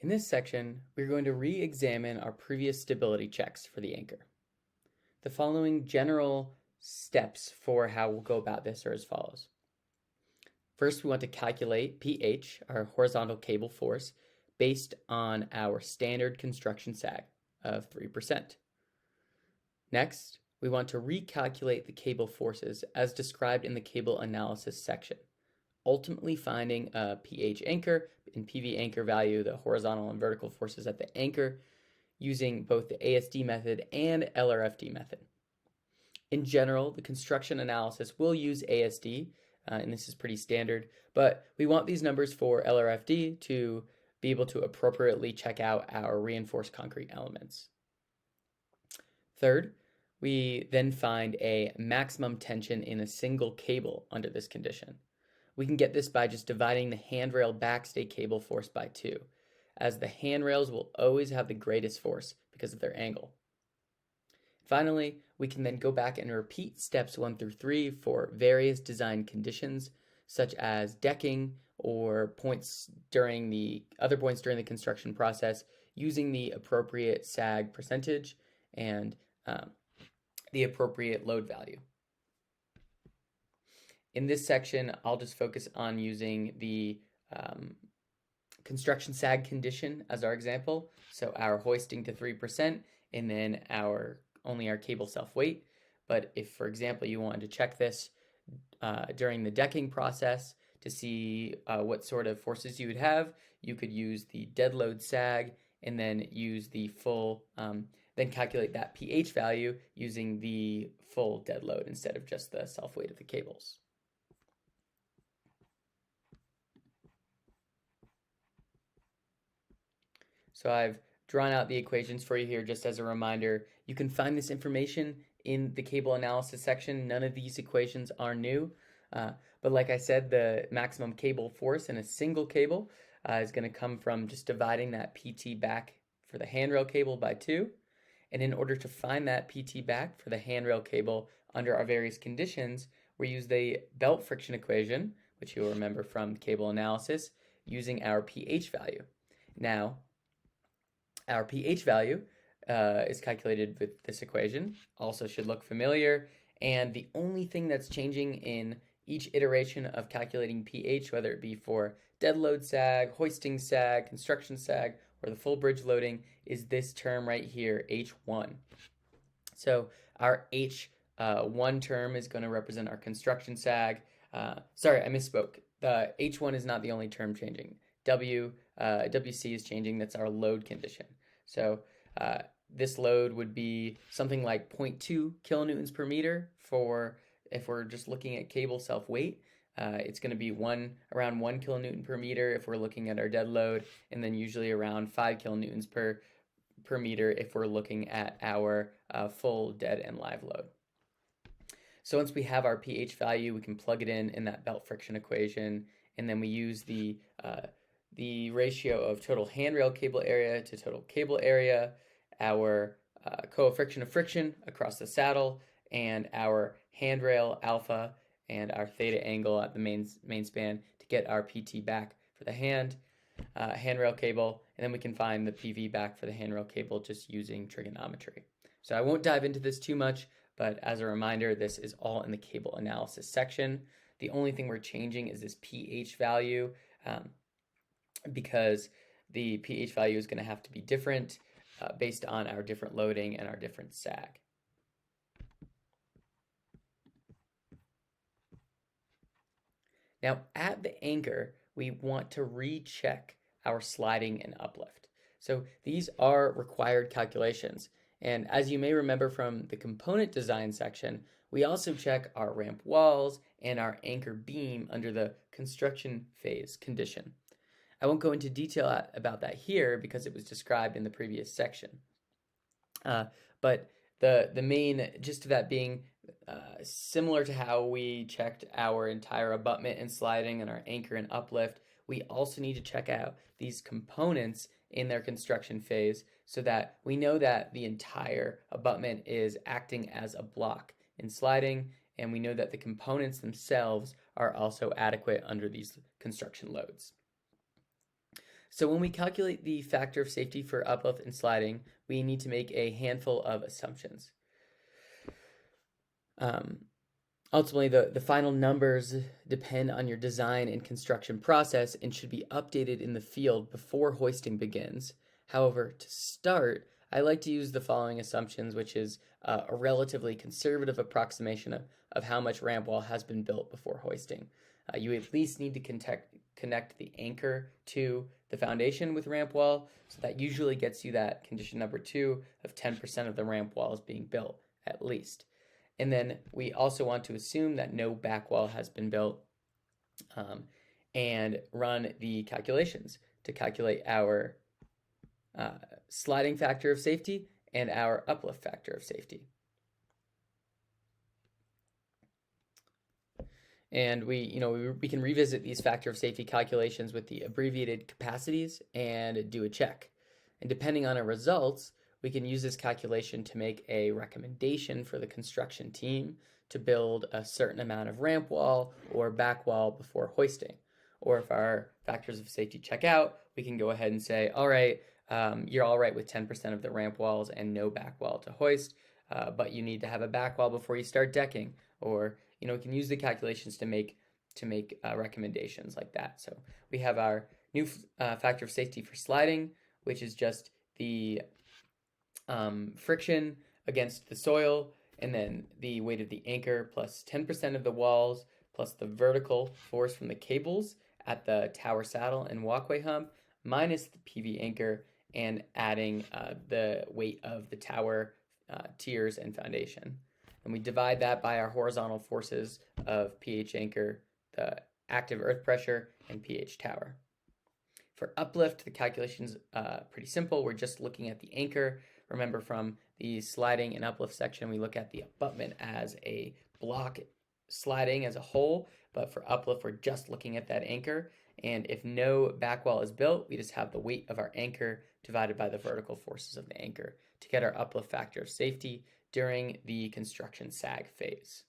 In this section, we're going to re-examine our previous stability checks for the anchor. The following general steps for how we'll go about this are as follows. First, we want to calculate pH, our horizontal cable force, based on our standard construction sag of 3%. Next, we want to recalculate the cable forces as described in the cable analysis section, ultimately finding a pH anchor and PV anchor value, the horizontal and vertical forces at the anchor, using both the ASD method and LRFD method. In general, the construction analysis will use ASD, and this is pretty standard, but we want these numbers for LRFD to be able to appropriately check out our reinforced concrete elements. Third, we then find a maximum tension in a single cable under this condition. We can get this by just dividing the handrail backstay cable force by 2, as the handrails will always have the greatest force because of their angle. Finally, we can then go back and repeat steps 1 through 3 for various design conditions, such as decking or other points during the construction process, using the appropriate sag percentage and the appropriate load value. In this section, I'll just focus on using the construction sag condition as our example. So our hoisting to 3% and then only our cable self-weight. But if, for example, you wanted to check this during the decking process to see what sort of forces you would have, you could use the dead load sag and then use the full, then calculate that pH value using the full dead load instead of just the self-weight of the cables. So I've drawn out the equations for you here just as a reminder. You can find this information in the cable analysis section. None of these equations are new. But like I said, the maximum cable force in a single cable is going to come from just dividing that PT back for the handrail cable by 2. And in order to find that PT back for the handrail cable under our various conditions, we use the belt friction equation, which you'll remember from cable analysis, using our pH value. Now, our pH value is calculated with this equation, also should look familiar, and the only thing that's changing in each iteration of calculating pH, whether it be for dead load sag, hoisting sag, construction sag, or the full bridge loading, is this term right here, H1. So our H1 term is going to represent our construction sag. Sorry, I misspoke. The H1 is not the only term changing. WC is changing. That's our load condition. So this load would be something like 0.2 kilonewtons per meter for if we're just looking at cable self-weight. It's going to be around 1 kilonewton per meter if we're looking at our dead load, and then usually around 5 kilonewtons per meter if we're looking at our full dead and live load. So once we have our pH value, we can plug it in that belt friction equation, and then we use the ratio of total handrail cable area to total cable area, our coefficient of friction across the saddle, and our handrail alpha and our theta angle at the main span to get our PT back for the handrail cable, and then we can find the PV back for the handrail cable just using trigonometry. So I won't dive into this too much, but as a reminder, this is all in the cable analysis section. The only thing we're changing is this pH value, because the pH value is going to have to be different based on our different loading and our different sag. Now, at the anchor, we want to recheck our sliding and uplift. So these are required calculations. And as you may remember from the component design section, we also check our ramp walls and our anchor beam under the construction phase condition. I won't go into detail about that here because it was described in the previous section. But the main gist of that being similar to how we checked our entire abutment and sliding and our anchor and uplift, we also need to check out these components in their construction phase so that we know that the entire abutment is acting as a block in sliding, and we know that the components themselves are also adequate under these construction loads. So when we calculate the factor of safety for uplift and sliding, we need to make a handful of assumptions. Ultimately, the final numbers depend on your design and construction process and should be updated in the field before hoisting begins. However, to start, I like to use the following assumptions, which is a relatively conservative approximation of how much ramp wall has been built before hoisting. You at least need to connect the anchor to the foundation with ramp wall, so that usually gets you that condition number 2 of 10% of the ramp wall is being built, at least. And then we also want to assume that no back wall has been built, and run the calculations to calculate our sliding factor of safety and our uplift factor of safety. And we can revisit these factor of safety calculations with the abbreviated capacities and do a check. And depending on our results, we can use this calculation to make a recommendation for the construction team to build a certain amount of ramp wall or back wall before hoisting. Or if our factors of safety check out, we can go ahead and say, all right, you're all right with 10% of the ramp walls and no back wall to hoist, but you need to have a back wall before you start decking. Or we can use the calculations to make recommendations like that. So we have our new factor of safety for sliding, which is just the friction against the soil, and then the weight of the anchor plus 10% of the walls plus the vertical force from the cables at the tower saddle and walkway hump minus the PV anchor, and adding the weight of the tower tiers and foundation. And we divide that by our horizontal forces of pH anchor, the active earth pressure, and pH tower. For uplift, the calculation's pretty simple. We're just looking at the anchor. Remember, from the sliding and uplift section, we look at the abutment as a block sliding as a whole, but for uplift, we're just looking at that anchor. And if no back wall is built, we just have the weight of our anchor divided by the vertical forces of the anchor to get our uplift factor of safety during the construction sag phase.